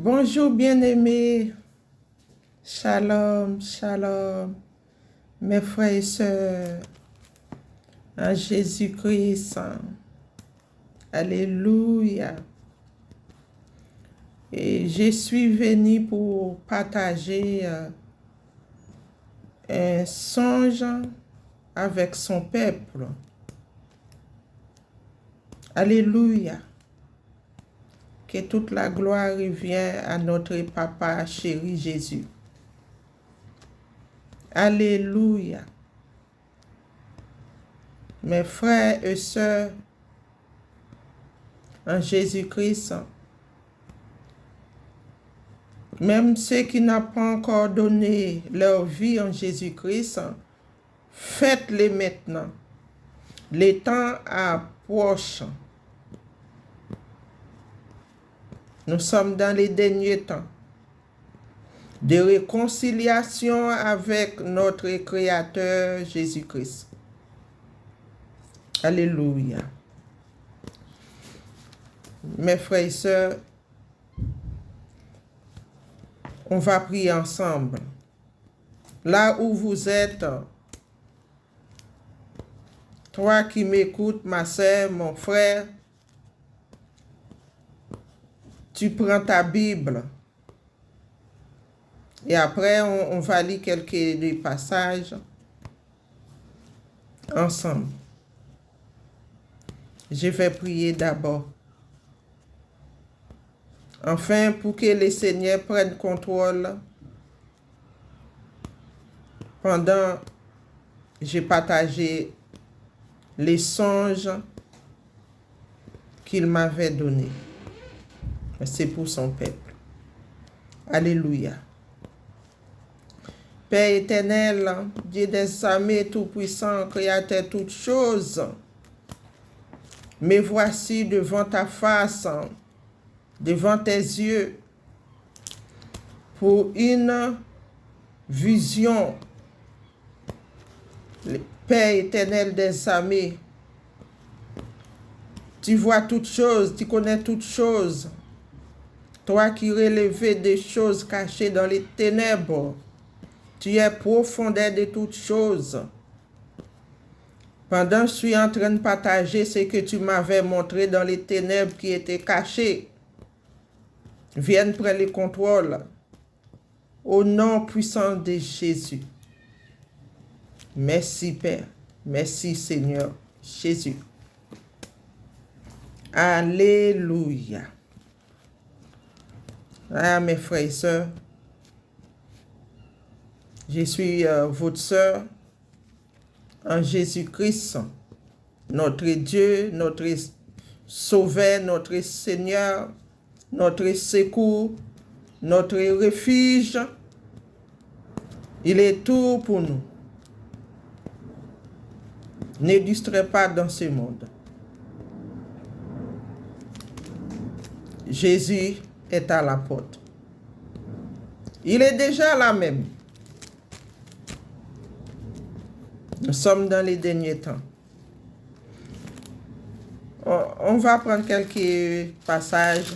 Bonjour bien-aimés, shalom, shalom, mes frères et sœurs, en Jésus-Christ, alléluia. Et je suis venu pour partager un songe avec son peuple. Alléluia. Que toute la gloire revienne à notre papa chéri Jésus. Alléluia. Mes frères et sœurs en Jésus-Christ, même ceux qui n'ont pas encore donné leur vie en Jésus-Christ, faites-les maintenant. Le temps approche. Nous sommes dans les derniers temps de réconciliation avec notre Créateur Jésus-Christ. Alléluia. Mes frères et sœurs, on va prier ensemble. Là où vous êtes, toi qui m'écoutes, ma sœur, mon frère, tu prends ta Bible et après on va lire quelques passages ensemble. Je vais prier d'abord. Enfin, pour que le Seigneur prenne contrôle pendant que j'ai partagé les songes qu'il m'avait donnés. C'est pour son peuple. Alléluia. Père éternel, Dieu des armées tout-puissant, créateur de toutes choses, me voici devant ta face, devant tes yeux, pour une vision. Le Père éternel des armées, tu vois toutes choses, tu connais toutes choses. Toi qui relevais des choses cachées dans les ténèbres, tu es profondeur de toutes choses. Pendant que je suis en train de partager ce que tu m'avais montré dans les ténèbres qui étaient cachées, viens prendre le contrôle. Au nom puissant de Jésus. Merci Père. Merci Seigneur Jésus. Alléluia. Ah, mes frères et sœurs, je suis votre sœur en Jésus-Christ, notre Dieu, notre Sauveur, notre Seigneur, notre secours, notre refuge. Il est tout pour nous. Ne distrait pas dans ce monde. Jésus est à la porte. Il est déjà là même. Nous sommes dans les derniers temps. On va prendre quelques passages.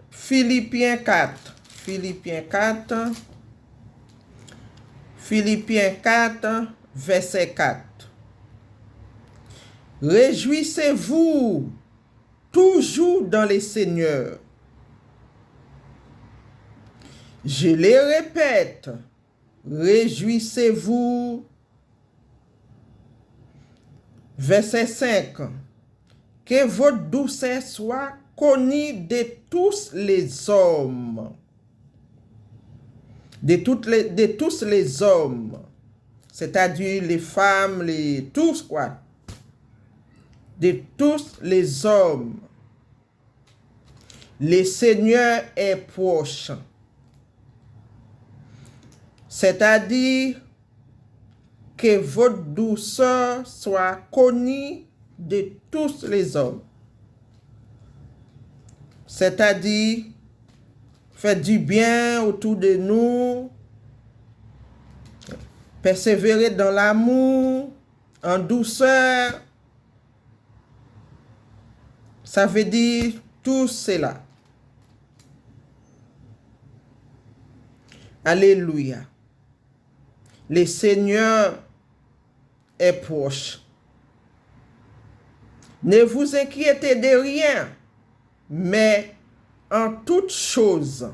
Philippiens 4. Philippiens 4. Philippiens 4, verset 4. Réjouissez-vous toujours dans les Seigneurs. Je les répète, réjouissez-vous. Verset 5. Que votre douceur soit connue de tous les hommes. De tous les hommes. C'est-à-dire les femmes, tous quoi. De tous les hommes. Le Seigneur est proche. C'est-à-dire que votre douceur soit connue de tous les hommes. C'est-à-dire, faites du bien autour de nous, persévérer dans l'amour, en douceur. Ça veut dire tout cela. Alléluia. Le Seigneur est proche. Ne vous inquiétez de rien, mais en toute chose,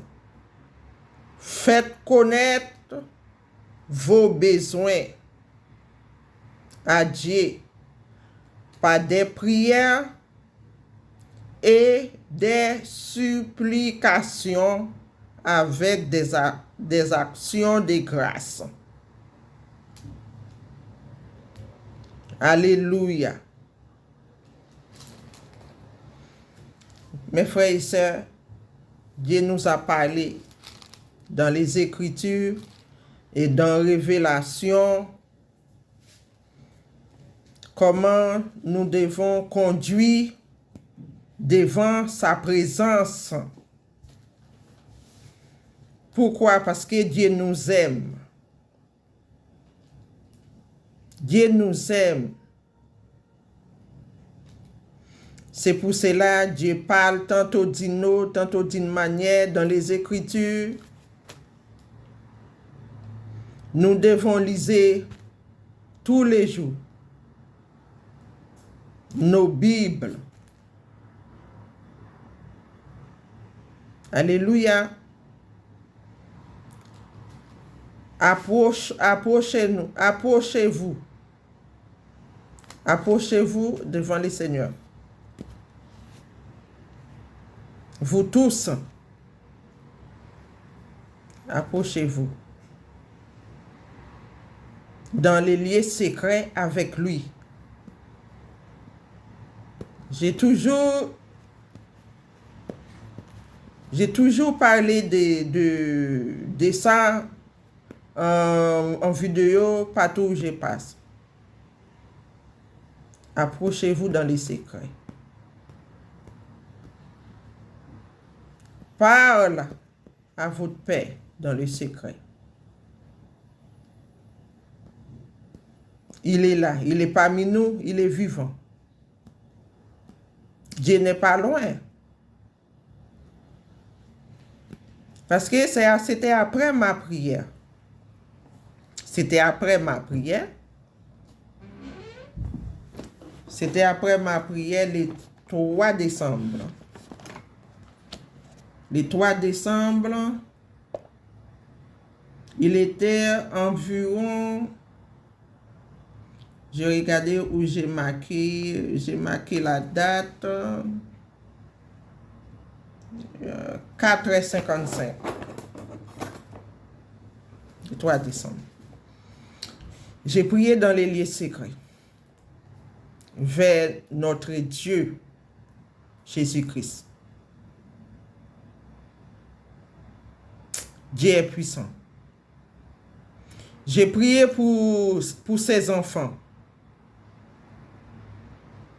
faites connaître vos besoins à Dieu par des prières et des supplications avec des actions de grâce. Alléluia. Mes frères et sœurs, Dieu nous a parlé dans les Écritures et dans Révélation comment nous devons conduire devant sa présence. Pourquoi? Parce que Dieu nous aime. Dieu nous aime. C'est pour cela que Dieu parle tantôt d'une autre, tantôt d'une manière dans les Écritures. Nous devons lire tous les jours nos Bibles. Alléluia. Approchez-vous. Approchez-vous devant le Seigneur. Vous tous, approchez-vous dans les lieux secrets avec lui. J'ai toujours parlé de ça en vidéo partout où je passe. Approchez-vous dans les secrets. Parle à votre Père dans le secret. Il est là, il est parmi nous, il est vivant. Dieu n'est pas loin. Parce que c'était après ma prière. C'était après ma prière. C'était après ma prière le 3 décembre. Le 3 décembre, il était environ, j'ai regardé où j'ai marqué la date, 4h55, le 3 décembre. J'ai prié dans les lieux secrets vers notre Dieu, Jésus-Christ. Dieu est puissant. J'ai prié pour ses enfants,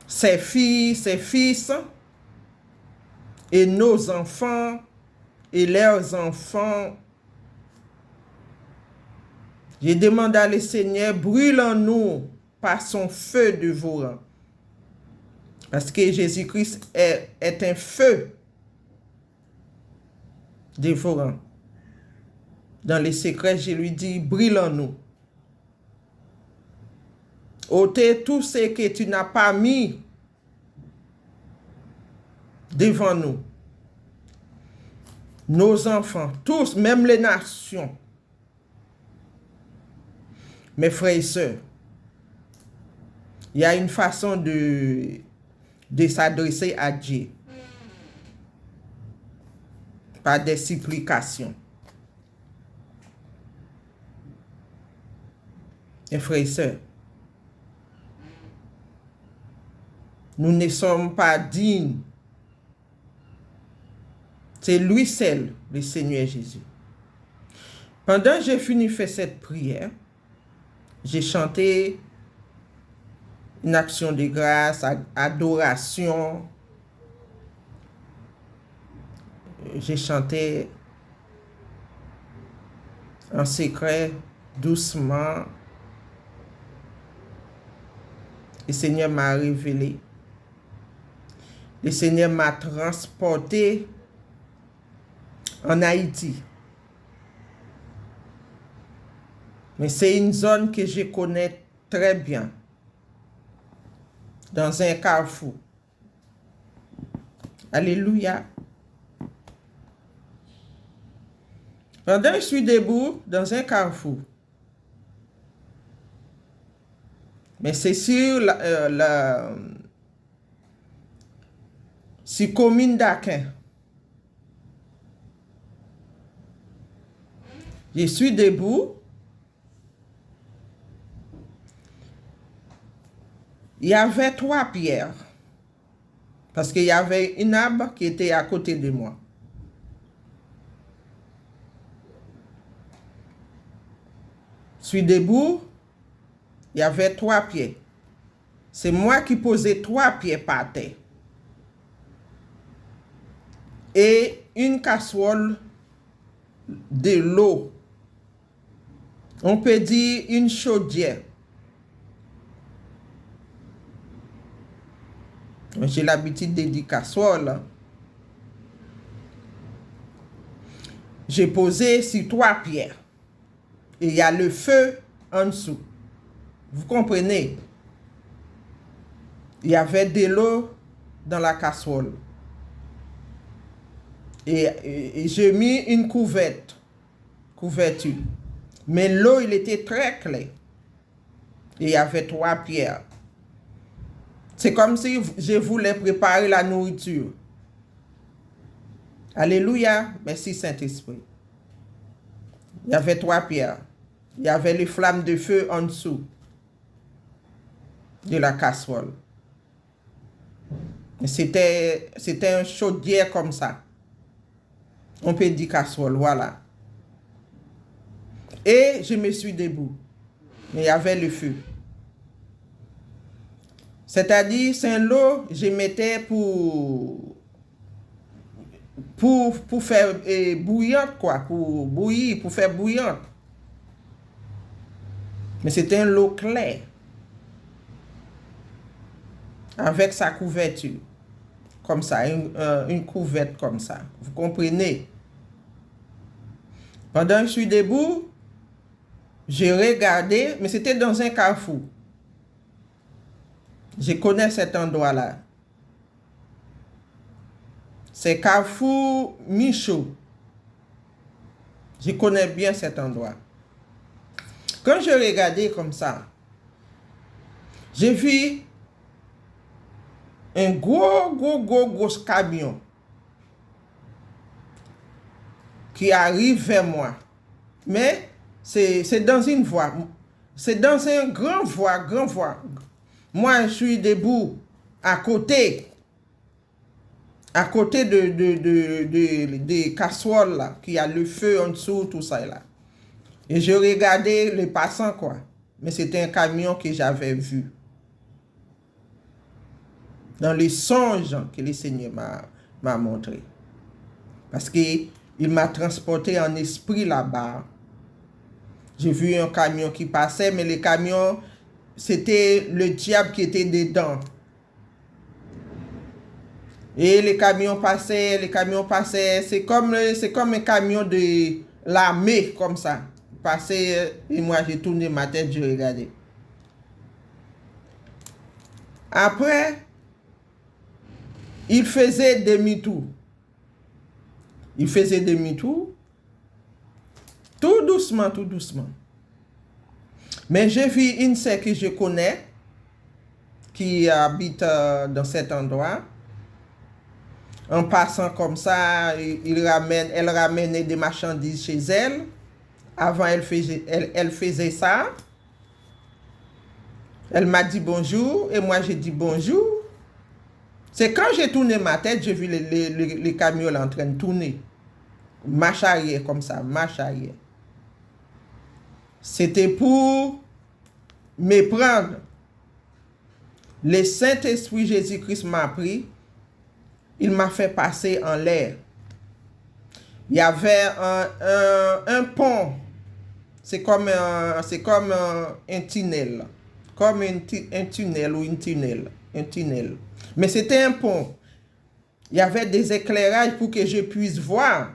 ses filles, ses fils, et nos enfants et leurs enfants. J'ai demandé à le Seigneur, brûle en nous par son feu dévorant. Parce que Jésus-Christ est un feu dévorant. Dans les secrets, je lui dis, brûle en nous. Ôtez tout ce que tu n'as pas mis devant nous. Nos enfants, tous, même les nations. Mes frères et sœurs, il y a une façon de s'adresser à Dieu. Par des supplications. Mes frères et sœurs, nous ne sommes pas dignes. C'est lui seul, le Seigneur Jésus. Pendant que j'ai fini de faire cette prière, j'ai chanté une action de grâce, adoration. J'ai chanté en secret, doucement. Le Seigneur m'a révélé. Le Seigneur m'a transporté en Haïti. Mais c'est une zone que je connais très bien. Dans un carrefour. Alléluia. Pendant que je suis debout dans un carrefour, mais c'est sur sur commune d'Aquin. Je suis debout. Il y avait 3 pierres. Parce qu'il y avait une arbre qui était à côté de moi. Je suis debout. Il y avait 3 pieds. C'est moi qui posais 3 pieds par terre. Et une casserole de l'eau. On peut dire une chaudière. J'ai l'habitude de dire casserole. J'ai posé sur 3 pierres. Et il y a le feu en dessous. Vous comprenez? Il y avait de l'eau dans la casserole. Et j'ai mis une couverture. Mais l'eau, il était très clair. Et il y avait 3 pierres. C'est comme si je voulais préparer la nourriture. Alléluia. Merci Saint-Esprit. Il y avait 3 pierres. Il y avait les flammes de feu en dessous de la casserole. C'était un chaudière comme ça. On peut dire casserole, voilà. Et je me suis debout. Mais il y avait le feu. C'est-à-dire, c'est l'eau, je mettais pour faire bouillante, quoi. Pour bouillir, pour faire bouillante. Mais c'était un eau claire. Avec sa couverture. Comme ça, une couverte comme ça. Vous comprenez? Pendant que je suis debout, j'ai regardé, mais c'était dans un carrefour. Je connais cet endroit-là. C'est Carrefour Michaud. Je connais bien cet endroit. Quand je regardais comme ça, j'ai vu un gros camion qui arrive vers moi. Mais c'est dans une voie. C'est dans un grand voie. Moi, je suis debout à côté de casseroles là, qui a le feu en dessous, tout ça là. Et je regardais les passants, quoi. Mais c'était un camion que j'avais vu. Dans les songes que le Seigneur m'a montré. Parce qu'il m'a transporté en esprit là-bas. J'ai vu un camion qui passait, mais le camion, c'était le diable qui était dedans. Et les camions passaient, c'est comme un camion de l'armée, comme ça. Passait, et moi j'ai tourné ma tête, je regardais. Après, il faisait demi-tour. Tout doucement. Mais j'ai vu une sœur que je connais, qui habite dans cet endroit. En passant comme ça, elle ramenait des marchandises chez elle. Avant, elle faisait ça. Elle m'a dit bonjour et moi j'ai dit bonjour. C'est quand j'ai tourné ma tête, j'ai vu les camions là en train de tourner. Marche arrière comme ça, marche arrière. C'était pour me prendre. Le Saint-Esprit Jésus-Christ m'a pris. Il m'a fait passer en l'air. Il y avait un pont. C'est comme un tunnel. Comme un tunnel ou une tunnel. Un tunnel. Mais c'était un pont. Il y avait des éclairages pour que je puisse voir.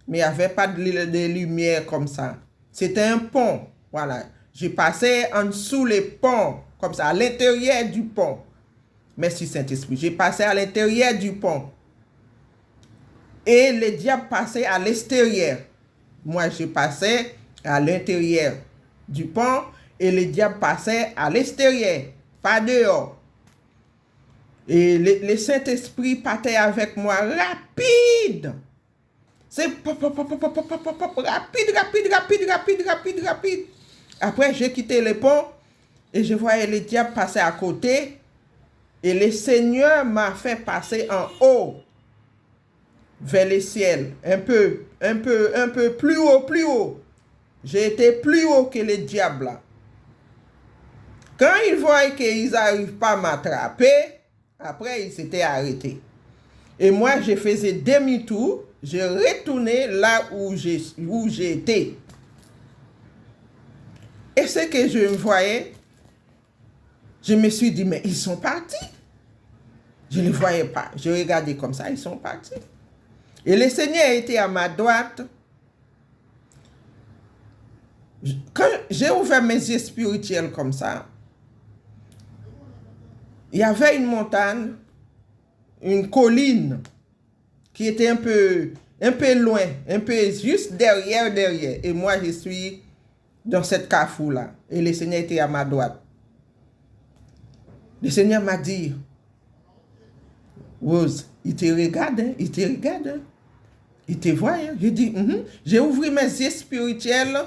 Mais il n'y avait pas de lumière comme ça. C'était un pont. Voilà. Je passais en dessous les ponts, comme ça, à l'intérieur du pont. Merci Saint-Esprit. J'ai passé à l'intérieur du pont. Et le diable passait à l'extérieur. Moi, je passais à l'intérieur du pont et le diable passait à l'extérieur, pas dehors. Et le Saint-Esprit partait avec moi rapide. C'est rapide. Après, j'ai quitté le pont et je voyais le diable passer à côté. Et le Seigneur m'a fait passer en haut, vers le ciel, un peu plus haut. J'ai été plus haut que le diable. Quand il voit qu'ils n'arrivent pas à m'attraper, après, il s'était arrêté. Et moi, je faisais demi-tour, je retournais là où j'étais. Et ce que je voyais, je me suis dit, mais ils sont partis. Je ne les voyais pas. Je regardais comme ça, ils sont partis. Et le Seigneur était à ma droite. Quand j'ai ouvert mes yeux spirituels comme ça, il y avait une montagne, une colline qui était un peu loin, un peu juste derrière. Et moi, je suis dans cette carrefour-là. Et le Seigneur était à ma droite. Le Seigneur m'a dit, Rose, il te regarde, hein, il te regarde. Hein. Il te voit. Hein. Je dis, j'ai ouvert mes yeux spirituels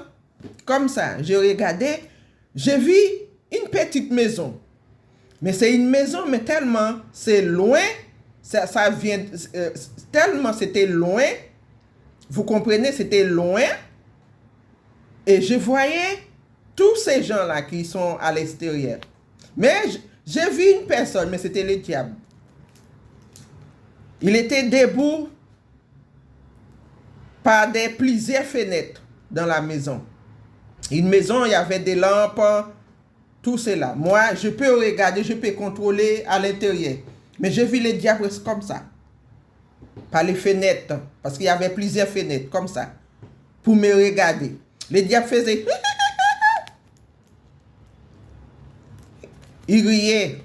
comme ça. Je regardais, j'ai vu une petite maison. Mais c'est une maison, mais tellement c'est loin, ça vient, tellement c'était loin, vous comprenez, c'était loin, et je voyais tous ces gens-là qui sont à l'extérieur. Mais j'ai vu une personne, mais c'était le diable. Il était debout par plusieurs fenêtres dans la maison. Une maison, il y avait des lampes, tout cela. Moi, je peux regarder, je peux contrôler à l'intérieur. Mais j'ai vu les diables comme ça. Par les fenêtres. Parce qu'il y avait plusieurs fenêtres comme ça. Pour me regarder. Les diables faisaient... Ils riaient.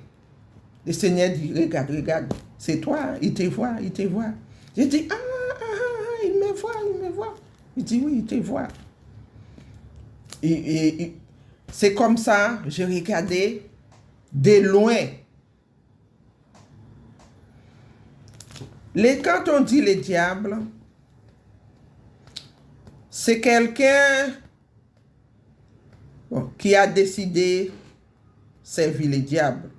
Le Seigneur dit, regarde. C'est toi, il te voit. J'ai dit, il me voit. Il dit, oui, il te voit. Et c'est comme ça, je regardais de loin. Quand on dit le diable, c'est quelqu'un qui a décidé servir le diable.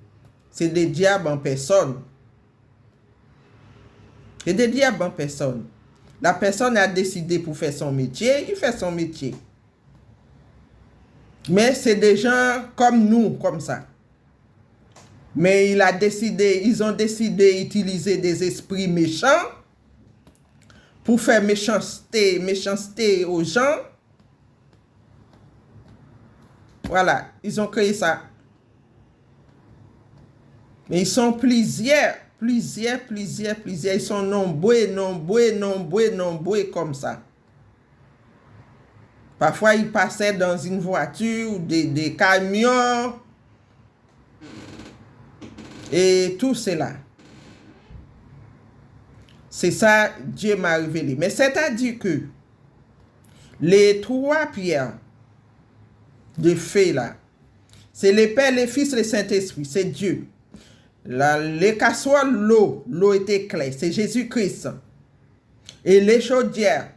C'est des diables en personne. C'est des diables en personne. La personne a décidé pour faire son métier, il fait son métier. Mais c'est des gens comme nous, comme ça. Mais ils ont décidé d'utiliser des esprits méchants pour faire méchanceté aux gens. Voilà, ils ont créé ça. Mais ils sont plusieurs. Ils sont nombreux comme ça. Parfois, ils passaient dans une voiture, des camions, et tout cela. C'est ça, Dieu m'a révélé. Mais c'est-à-dire que les 3 pierres de feu là, c'est le Père, le Fils, le Saint-Esprit, c'est Dieu. Les casseroles, l'eau était claire, c'est Jésus-Christ. Et les chaudières,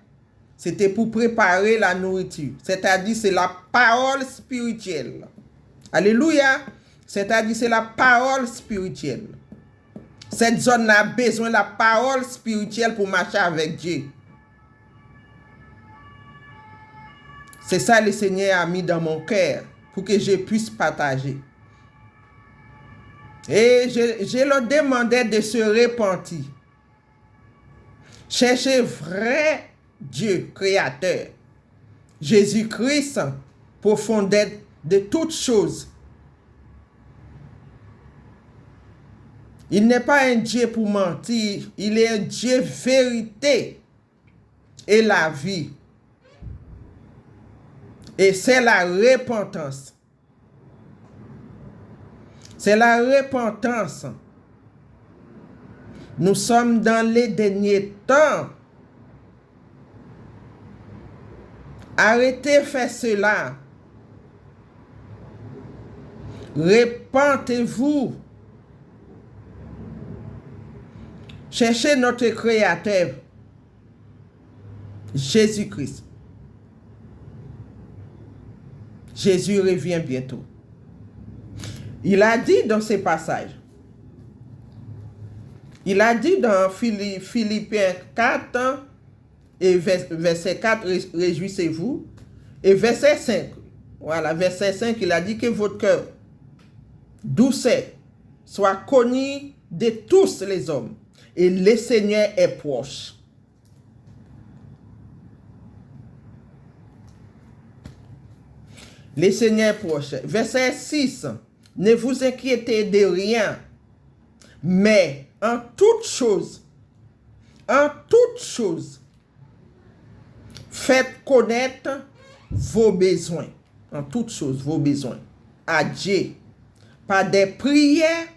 c'était pour préparer la nourriture. C'est-à-dire, c'est la parole spirituelle. Alléluia. C'est-à-dire, c'est la parole spirituelle. Cette zone a besoin de la parole spirituelle pour marcher avec Dieu. C'est ça que le Seigneur a mis dans mon cœur pour que je puisse partager. Et je leur demandais de se repentir. Chercher vrai Dieu créateur. Jésus-Christ, profondeur de toutes choses. Il n'est pas un Dieu pour mentir, il est un Dieu vérité et la vie. Et c'est la repentance. C'est la repentance. Nous sommes dans les derniers temps. Arrêtez de faire cela. Repentez-vous. Cherchez notre Créateur, Jésus-Christ. Jésus revient bientôt. Il a dit dans ces passages, il a dit dans Philippiens 4 et verset 4, réjouissez-vous. Et verset 5, voilà, verset 5, il a dit que votre cœur doucet soit connu de tous les hommes. Et le Seigneur est proche. Le Seigneur est proche. Verset 6. Ne vous inquiétez de rien, mais en toute chose, faites connaître vos besoins. En toute chose, vos besoins. À Dieu. Par des prières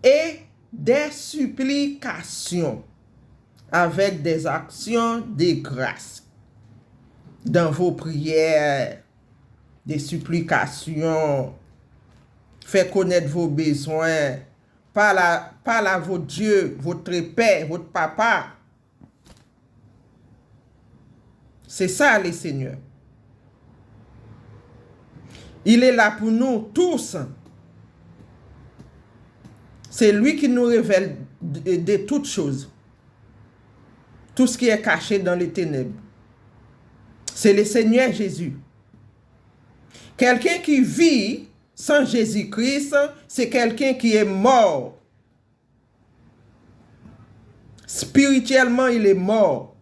et des supplications. Avec des actions de grâce. Dans vos prières, des supplications. Faites connaître vos besoins. Parle à votre Dieu, votre Père, votre Papa. C'est ça, le Seigneur. Il est là pour nous tous. C'est lui qui nous révèle de toutes choses. Tout ce qui est caché dans les ténèbres. C'est le Seigneur Jésus. Quelqu'un qui vit sans Jésus-Christ, c'est quelqu'un qui est mort. Spirituellement, il est mort.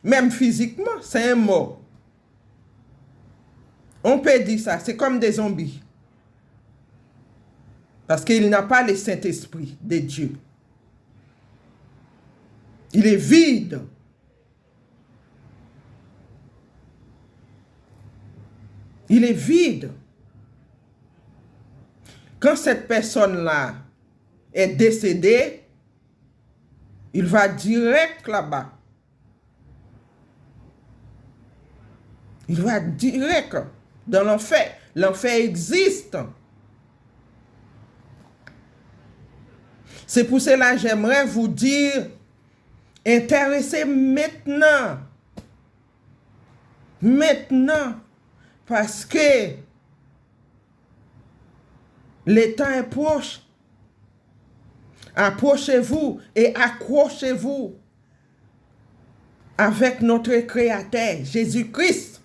Même physiquement, c'est un mort. On peut dire ça, c'est comme des zombies. Parce qu'il n'a pas le Saint-Esprit de Dieu. Il est vide. Il est vide. Quand cette personne-là est décédée, il va direct là-bas. Il va direct dans l'enfer. L'enfer existe. C'est pour cela que j'aimerais vous dire, intéressez maintenant. Maintenant. Parce que le temps est proche. Approchez-vous et accrochez-vous avec notre Créateur, Jésus-Christ,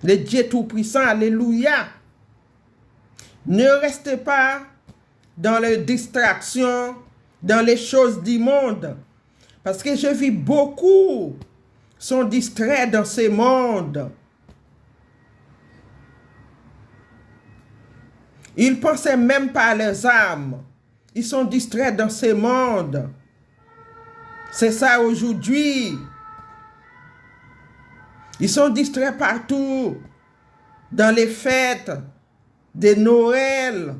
le Dieu Tout-Puissant. Alléluia. Ne restez pas dans les distractions, dans les choses du monde. Parce que je vis beaucoup sont distraits dans ce monde. Ils ne pensaient même pas à leurs âmes. Ils sont distraits dans ce monde. C'est ça aujourd'hui. Ils sont distraits partout. Dans les fêtes de Noël.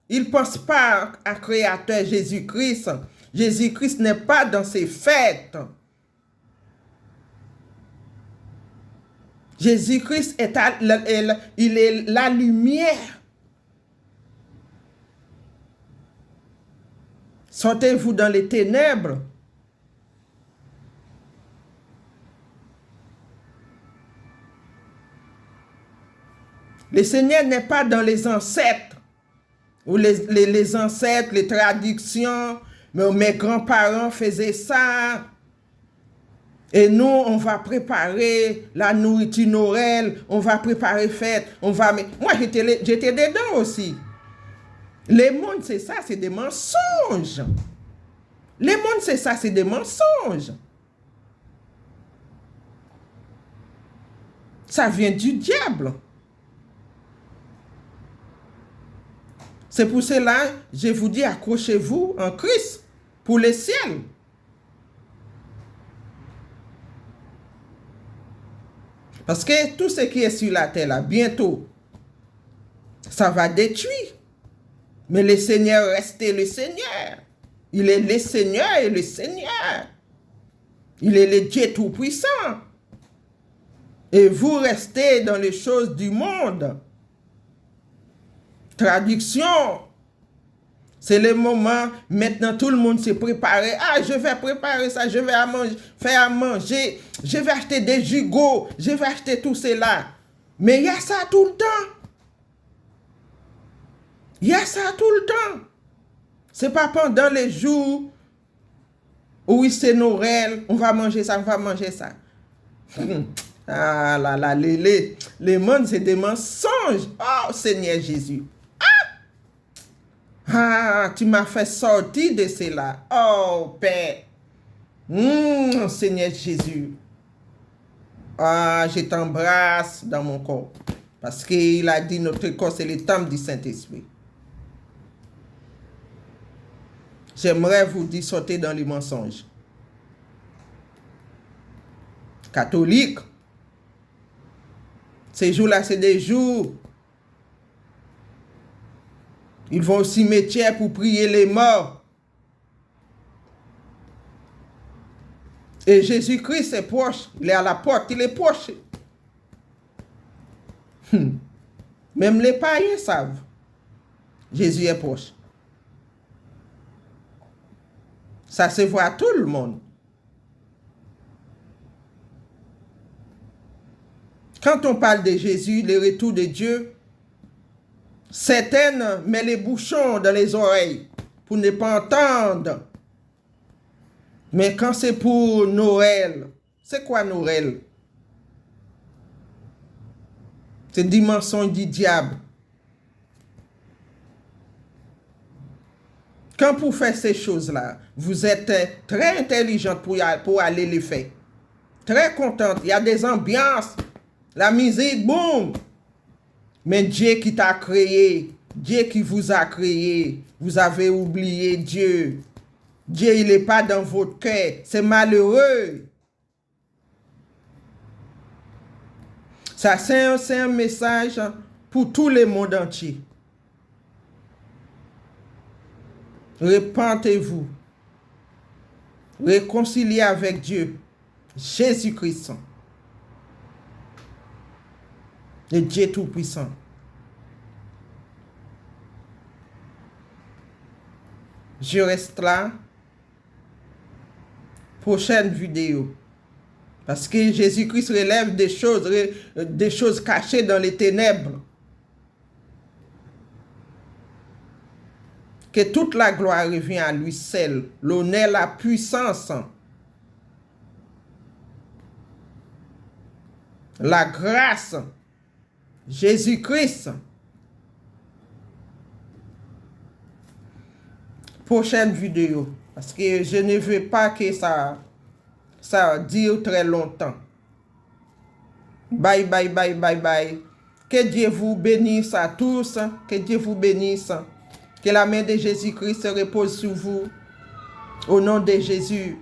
Ils ne pensent pas à Créateur Jésus-Christ. Jésus-Christ n'est pas dans ces fêtes. Jésus-Christ il est la lumière. Sortez-vous dans les ténèbres. Le Seigneur n'est pas dans les ancêtres. Ou les ancêtres, les traditions. Mais mes grands-parents faisaient ça. Et nous, on va préparer la nourriture Noël. On va préparer fête. Moi, j'étais dedans aussi. Le monde, c'est ça, c'est des mensonges. Le monde, c'est ça, c'est des mensonges. Ça vient du diable. C'est pour cela, je vous dis, accrochez-vous en Christ pour le ciel. Parce que tout ce qui est sur la terre, là, bientôt, ça va détruire. Mais le Seigneur reste le Seigneur. Il est le Seigneur et le Seigneur. Il est le Dieu Tout-Puissant. Et vous restez dans les choses du monde. Traduction. C'est le moment, maintenant tout le monde s'est préparé. Ah, je vais préparer ça, je vais faire à manger, je vais acheter des gigots, je vais acheter tout cela. Mais il y a ça tout le temps. Il y a ça tout le temps. Ce n'est pas pendant les jours où c'est Noël, on va manger ça, on va manger ça. Ah là là, les mondes, c'est des mensonges. Oh Seigneur Jésus. Ah, tu m'as fait sortir de cela. Oh, Père. Seigneur Jésus. Ah, je t'embrasse dans mon corps. Parce qu'il a dit notre corps, c'est le temple du Saint-Esprit. J'aimerais vous dire, sortez dans les mensonges. Catholiques. Ces jours-là, c'est des jours. Ils vont au cimetière pour prier les morts. Et Jésus-Christ est proche. Il est à la porte. Il est proche. Même les païens savent. Jésus est proche. Ça se voit à tout le monde. Quand on parle de Jésus, le retour de Dieu, certaines mettent les bouchons dans les oreilles pour ne pas entendre. Mais quand c'est pour Noël, c'est quoi Noël? C'est des mensonges du diable. Quand vous faites ces choses-là, vous êtes très intelligente pour aller les faire. Très contente. Il y a des ambiances. La musique, boum. Mais Dieu qui t'a créé, Dieu qui vous a créé, vous avez oublié Dieu. Dieu, il n'est pas dans votre cœur. C'est malheureux. Ça, c'est un message pour tout le monde entier. Repentez-vous. Réconciliez avec Dieu. Jésus-Christ. Le Dieu Tout-Puissant. Je reste là. Prochaine vidéo. Parce que Jésus-Christ relève des choses cachées dans les ténèbres. Que toute la gloire revient à lui seul. L'honneur, la puissance. La grâce. Jésus-Christ. Prochaine vidéo. Parce que je ne veux pas que ça dure très longtemps. Bye, bye, bye, bye, bye. Que Dieu vous bénisse à tous. Que Dieu vous bénisse. Que la main de Jésus-Christ repose sur vous. Au nom de Jésus.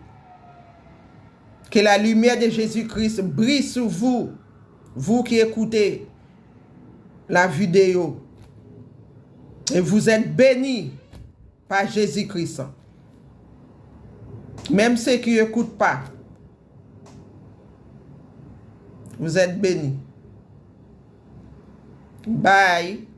Que la lumière de Jésus-Christ brille sur vous. Vous qui écoutez la vidéo. Et vous êtes bénis par Jésus-Christ. Même ceux qui n'écoutent pas. Vous êtes bénis. Bye.